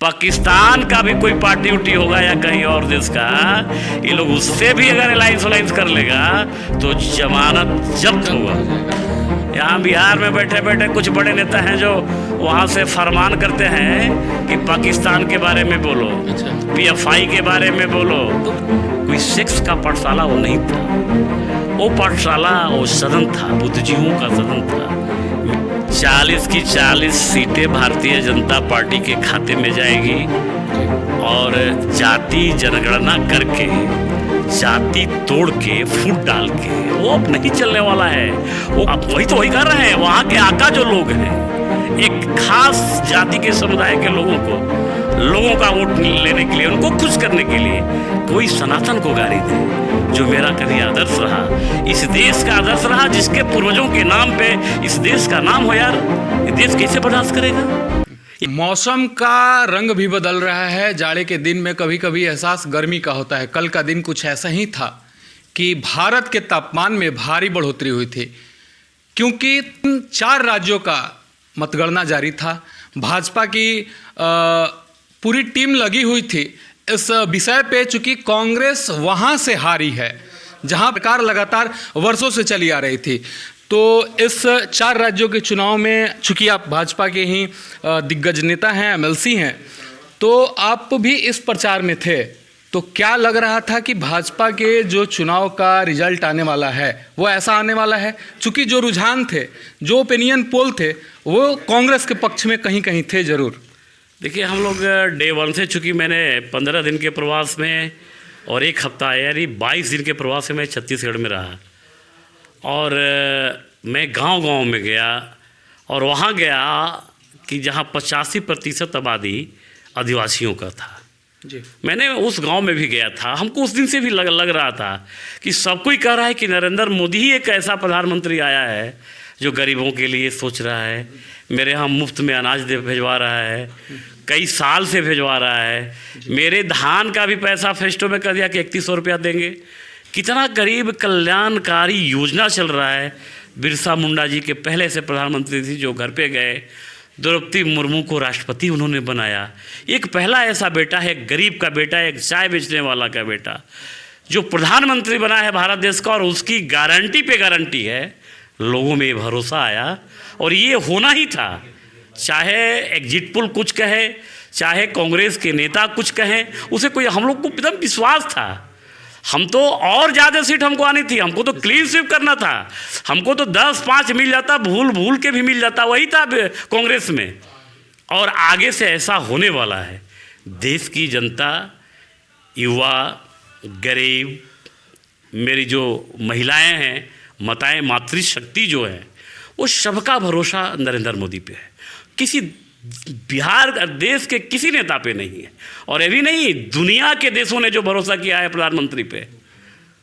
पाकिस्तान का भी कोई पार्टी उठी होगा या कहीं और देश का, ये लोग उससे भी अगर अलायंस कर लेगा तो जमानत जब्त होगा। यहाँ बिहार में बैठे बैठे कुछ बड़े नेता हैं जो वहाँ से फरमान करते हैं कि पाकिस्तान के बारे में बोलो, पीएफआई के बारे में बोलो। कोई सेक्स का पाठशाला वो नहीं था, वो पाठशाला वो सदन था, बुद्धिजीवियों का सदन था। 40 की 40 सीटें भारतीय जनता पार्टी के खाते में जाएगी और जाति जनगणना करके, जाति तोड़ के, फूट डाल के, वो अब नहीं चलने वाला है। वो अब वही कर रहे हैं। वहाँ के आका जो लोग हैं, एक खास जाति के समुदाय के लोगों का वोट लेने के लिए, उनको खुश करने के लिए कोई सनातन को गाली दे, जो मेरा कभी आदर्श रहा, इस देश का आदर्श रहा, जिसके पूर्वजों के नाम पे इस देश का नाम हो, यार ये देश कैसे बर्दाश्त करेगा। मौसम का रंग भी बदल रहा है। जाड़े के दिन में कभी कभी एहसास गर्मी का होता है। कल का दिन कुछ ऐसा ही था कि भारत के तापमान में भारी बढ़ोतरी हुई थी, क्योंकि 4 राज्यों का मतगणना जारी था। भाजपा की पूरी टीम लगी हुई थी इस विषय पे, चूंकि कांग्रेस वहाँ से हारी है जहाँ सरकार लगातार वर्षों से चली आ रही थी। तो इस 4 राज्यों के चुनाव में चूंकि आप भाजपा के ही दिग्गज नेता हैं, एमएलसी हैं, तो आप भी इस प्रचार में थे। तो क्या लग रहा था कि भाजपा के जो चुनाव का रिजल्ट आने वाला है वो ऐसा आने वाला है? चूंकि जो रुझान थे, जो ओपिनियन पोल थे, वो कांग्रेस के पक्ष में कहीं कहीं थे ज़रूर। देखिए, हम लोग डे 1 से, चूँकि मैंने 15 दिन के प्रवास में और 1 हफ्ता यानी 22 दिन के प्रवास में छत्तीसगढ़ में रहा, और मैं गांव-गांव में गया और वहाँ गया कि जहाँ 85% आबादी आदिवासियों का था जी। मैंने उस गांव में भी गया था। हमको उस दिन से भी लग रहा था कि सब कोई कह रहा है कि नरेंद्र मोदी ही एक ऐसा प्रधानमंत्री आया है जो गरीबों के लिए सोच रहा है। मेरे यहाँ मुफ्त में अनाज भिजवा रहा है, कई साल से भिजवा रहा है। मेरे धान का भी पैसा फेस्टो में कर दिया कि 3100 रुपया देंगे। कितना गरीब कल्याणकारी योजना चल रहा है। बिरसा मुंडा जी के पहले से प्रधानमंत्री थी जो घर पे गए, द्रौपदी मुर्मू को राष्ट्रपति उन्होंने बनाया। एक पहला ऐसा बेटा है, एक गरीब का बेटा, एक चाय बेचने वाला का बेटा, जो प्रधानमंत्री बना है भारत देश का, और उसकी गारंटी पे गारंटी है। लोगों में भरोसा आया और ये होना ही था। चाहे एग्जिट पोल कुछ कहे, चाहे कांग्रेस के नेता कुछ कहें, उसे कोई, हम लोग को एकदम विश्वास था। हम तो और ज़्यादा सीट हमको आनी थी, हमको तो क्लीन स्वीप करना था। हमको तो 10-5 मिल जाता, भूल के भी मिल जाता, वही था कांग्रेस में। और आगे से ऐसा होने वाला है। देश की जनता, युवा, गरीब, मेरी जो महिलाएं हैं, माताएं, मातृशक्ति जो है, वो सबका भरोसा नरेंद्र मोदी पे है। किसी बिहार देश के किसी नेता पे नहीं है, और ये भी नहीं, दुनिया के देशों ने जो भरोसा किया है प्रधानमंत्री पे।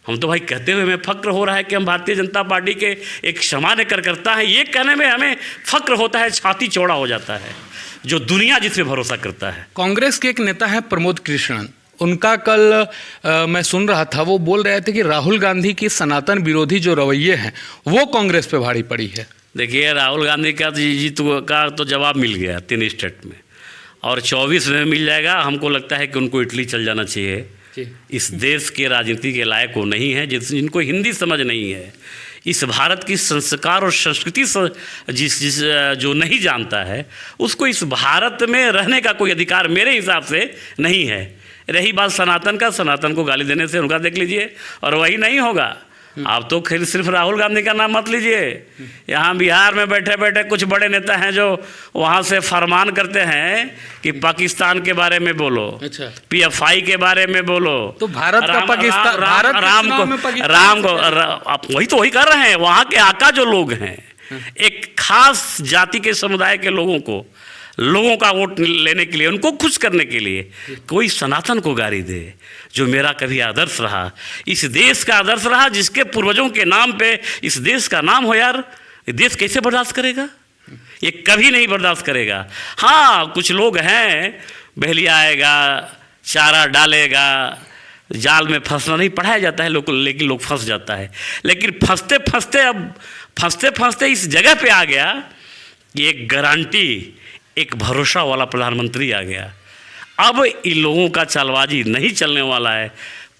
हम तो भाई कहते हुए हमें फक्र हो रहा है कि हम भारतीय जनता पार्टी के एक सामान्य कार्यकर्ता हैं। ये कहने में हमें फक्र होता है, छाती चौड़ा हो जाता है, जो दुनिया जिस पे भरोसा करता है। कांग्रेस के एक नेता हैं प्रमोद कृष्णन, उनका कल मैं सुन रहा था, वो बोल रहे थे कि राहुल गांधी की सनातन विरोधी जो रवैये हैं वो कांग्रेस पे भारी पड़ी है। देखिए, राहुल गांधी का जीत का तो जवाब मिल गया 3 स्टेट में, और 24 में मिल जाएगा। हमको लगता है कि उनको इटली चल जाना चाहिए। इस देश के राजनीति के लायक वो नहीं है, जिनको हिंदी समझ नहीं है, इस भारत की संस्कार और संस्कृति जो नहीं जानता है, उसको इस भारत में रहने का कोई अधिकार मेरे हिसाब से नहीं है। रही बात सनातन का, सनातन को गाली देने से उनका देख लीजिए, और वही नहीं होगा। आप तो खैर सिर्फ राहुल गांधी का नाम मत लीजिए। यहाँ बिहार में बैठे बैठे कुछ बड़े नेता हैं जो वहाँ से फरमान करते हैं कि पाकिस्तान के बारे में बोलो, पीएफआई के बारे में बोलो। तो भारत का पाकिस्तान, राम को आप वही कर रहे हैं। वहाँ के आका जो लोग हैं, एक खास जाति के समुदाय के लोगों का वोट लेने के लिए, उनको खुश करने के लिए कोई सनातन को गाली दे, जो मेरा कभी आदर्श रहा, इस देश का आदर्श रहा, जिसके पूर्वजों के नाम पे इस देश का नाम हो, यार ये देश कैसे बर्दाश्त करेगा? ये कभी नहीं बर्दाश्त करेगा। हाँ, कुछ लोग हैं, बहलिया आएगा, चारा डालेगा, जाल में फंसना नहीं पढ़ाया जाता है लोग, लेकिन लोग फंस जाता है। लेकिन फंसते फंसते इस जगह पे आ गया कि एक गारंटी, एक भरोसा वाला प्रधानमंत्री आ गया। अब इन लोगों का चालबाजी नहीं चलने वाला है।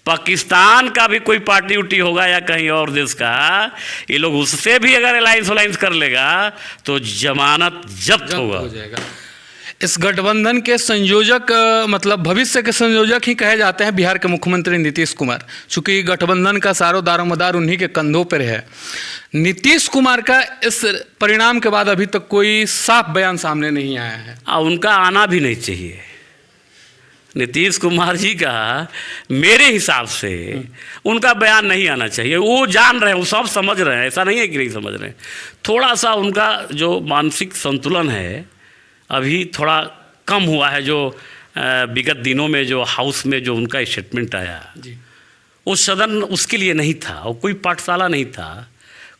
पाकिस्तान का भी कोई पार्टी उटी होगा या कहीं और देश का, ये लोग उससे भी अगर अलायंस कर लेगा तो जमानत जब्त होगा। हो जाएगा। इस गठबंधन के संयोजक मतलब भविष्य के संयोजक ही कहे जाते हैं बिहार के मुख्यमंत्री नीतीश कुमार, चूंकि गठबंधन का सारो दारोमदार उन्हीं के कंधों पर है। नीतीश कुमार का इस परिणाम के बाद अभी तक कोई साफ बयान सामने नहीं आया है। उनका आना भी नहीं चाहिए। नीतीश कुमार जी का मेरे हिसाब से उनका बयान नहीं आना चाहिए। वो जान रहे हैं, वो सब समझ रहे हैं, ऐसा नहीं है कि नहीं समझ रहे हैं। थोड़ा सा उनका जो मानसिक संतुलन है अभी थोड़ा कम हुआ है। जो विगत दिनों में जो हाउस में जो उनका स्टेटमेंट आया जी। वो सदन उसके लिए नहीं था, वो कोई पाठशाला नहीं था,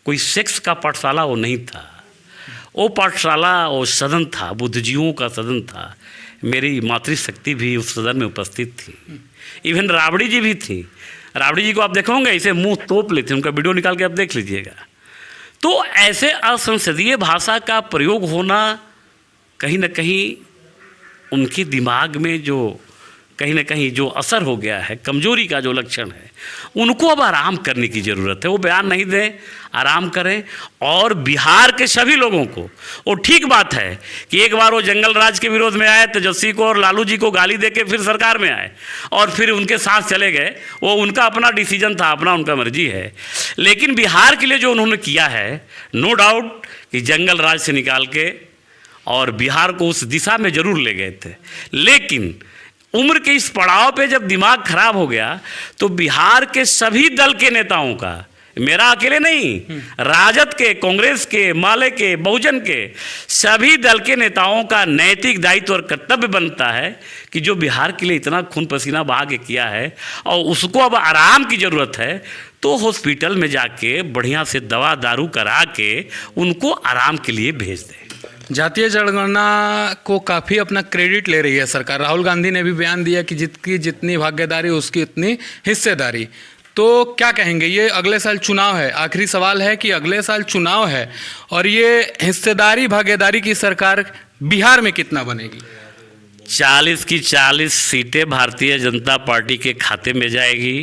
कोई सेक्स का पाठशाला वो नहीं था। वो पाठशाला वो सदन था, बुद्धिजीवियों का सदन था। मेरी मातृशक्ति भी उस सदन में उपस्थित थी, इवन राबड़ी जी भी थी। राबड़ी जी को आप देखोगे ऐसे मुंह तोप लेते, उनका वीडियो निकाल के आप देख लीजिएगा। तो ऐसे असंसदीय भाषा का प्रयोग होना कहीं ना कहीं उनके दिमाग में जो कहीं ना कहीं जो असर हो गया है, कमजोरी का जो लक्षण है, उनको अब आराम करने की ज़रूरत है। वो बयान नहीं दें, आराम करें। और बिहार के सभी लोगों को, वो ठीक बात है कि एक बार वो जंगल राज के विरोध में आए, तेजस्वी को और लालू जी को गाली दे के फिर सरकार में आए और फिर उनके साथ चले गए। वो उनका अपना डिसीजन था, अपना उनका मर्जी है। लेकिन बिहार के लिए जो उन्होंने किया है, नो डाउट कि जंगल राज से निकाल के और बिहार को उस दिशा में ज़रूर ले गए थे। लेकिन उम्र के इस पड़ाव पे जब दिमाग खराब हो गया तो बिहार के सभी दल के नेताओं का, मेरा अकेले नहीं, राजद के, कांग्रेस के, माले के, बहुजन के, सभी दल के नेताओं का नैतिक दायित्व और कर्तव्य बनता है कि जो बिहार के लिए इतना खून पसीना बहा के किया है और उसको अब आराम की ज़रूरत है, तो हॉस्पिटल में जाके बढ़िया से दवा दारू करा के उनको आराम के लिए भेज दें। जातीय जनगणना को काफ़ी अपना क्रेडिट ले रही है सरकार। राहुल गांधी ने भी बयान दिया कि जितनी जितनी भागीदारी उसकी उतनी हिस्सेदारी। तो क्या कहेंगे, ये अगले साल चुनाव है, आखिरी सवाल है कि अगले साल चुनाव है और ये हिस्सेदारी भागीदारी की सरकार बिहार में कितना बनेगी? 40 की 40 सीटें भारतीय जनता पार्टी के खाते में जाएगी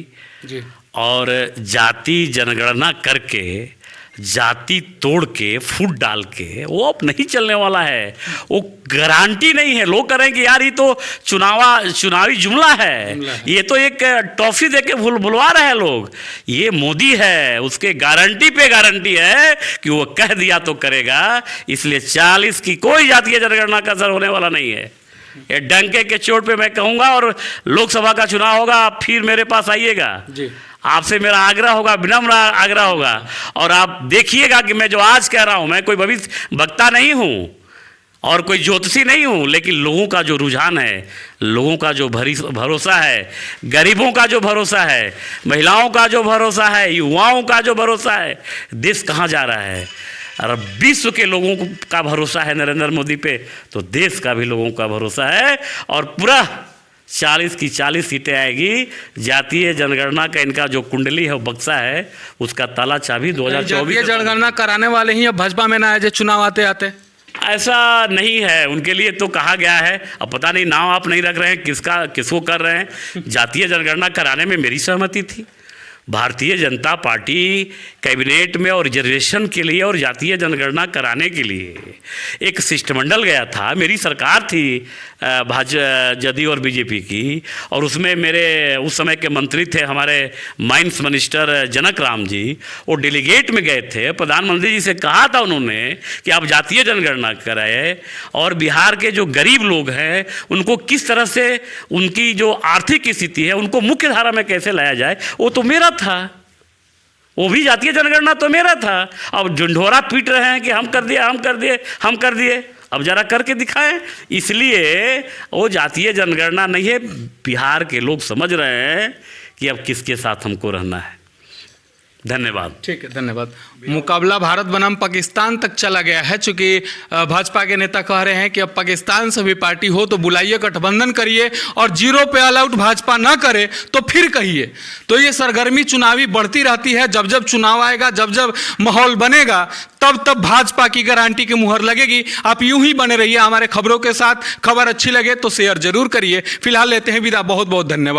जी। और जाति जनगणना करके, जाति तोड़ के, फूट डाल के वो अब नहीं चलने वाला है। वो गारंटी नहीं है। लोग कह रहे हैं कि यार ये तो चुनावी जुमला है, ये तो एक टॉफी दे के भुलवा रहे हैं लोग। ये मोदी है, उसके गारंटी पे गारंटी है कि वो कह दिया तो करेगा। इसलिए 40 की कोई जातीय जनगणना का असर होने वाला नहीं है। ये डंके के चोट पे मैं कहूँगा। और लोकसभा का चुनाव होगा, आप फिर मेरे पास आइएगा, आपसे मेरा आग्रह होगा, विनम्र आग्रह होगा। और आप देखिएगा कि मैं जो आज कह रहा हूँ, मैं कोई भविष्य वक्ता नहीं हूँ और कोई ज्योतिषी नहीं हूँ, लेकिन लोगों का जो रुझान है, लोगों का जो भरोसा है, गरीबों का जो भरोसा है, महिलाओं का जो भरोसा है, युवाओं का जो भरोसा है, देश कहाँ जा रहा है। और विश्व के लोगों का भरोसा है नरेंद्र मोदी पे, तो देश का भी लोगों का भरोसा है। और पूरा 40 की 40 सीटें आएगी। जातीय जनगणना का इनका जो कुंडली है, वो बक्सा है, उसका ताला चाबी 2024 जातीय जनगणना कराने वाले ही अब भाजपा में ना आए जो चुनाव आते आते। ऐसा नहीं है। उनके लिए तो कहा गया है, अब पता नहीं नाम आप नहीं रख रहे हैं, किसको कर रहे हैं। जातीय जनगणना कराने में मेरी सहमति थी। भारतीय जनता पार्टी कैबिनेट में और रिजर्वेशन के लिए और जातीय जनगणना कराने के लिए एक शिष्टमंडल गया था। मेरी सरकार थी जदयू और बीजेपी की, और उसमें मेरे उस समय के मंत्री थे हमारे माइंस मिनिस्टर जनक राम जी। वो डेलीगेट में गए थे, प्रधानमंत्री जी से कहा था उन्होंने कि आप जातीय जनगणना कराए और बिहार के जो गरीब लोग हैं उनको किस तरह से उनकी जो आर्थिक स्थिति है उनको मुख्य धारा में कैसे लाया जाए। वो तो मेरा था, वो भी जातीय जनगणना तो मेरा था। अब झंडोरा पीट रहे हैं कि हम कर दिए, हम कर दिए, हम कर दिए। अब जरा करके दिखाएं। इसलिए वो जातीय जनगणना नहीं है। बिहार के लोग समझ रहे हैं कि अब किसके साथ हमको रहना है। धन्यवाद। ठीक है, धन्यवाद। मुकाबला भारत बनाम पाकिस्तान तक चला गया है, चूंकि भाजपा के नेता कह रहे हैं कि अब पाकिस्तान से भी पार्टी हो तो बुलाइए, गठबंधन करिए, और जीरो पे ऑल आउट भाजपा ना करे तो फिर कहिए। तो ये सरगर्मी चुनावी बढ़ती रहती है। जब जब चुनाव आएगा, जब जब माहौल बनेगा, तब तब भाजपा की गारंटी की मुहर लगेगी। आप यूं ही बने रहिए हमारे खबरों के साथ। खबर अच्छी लगे तो शेयर जरूर करिए। फिलहाल लेते हैं विदा, बहुत बहुत धन्यवाद।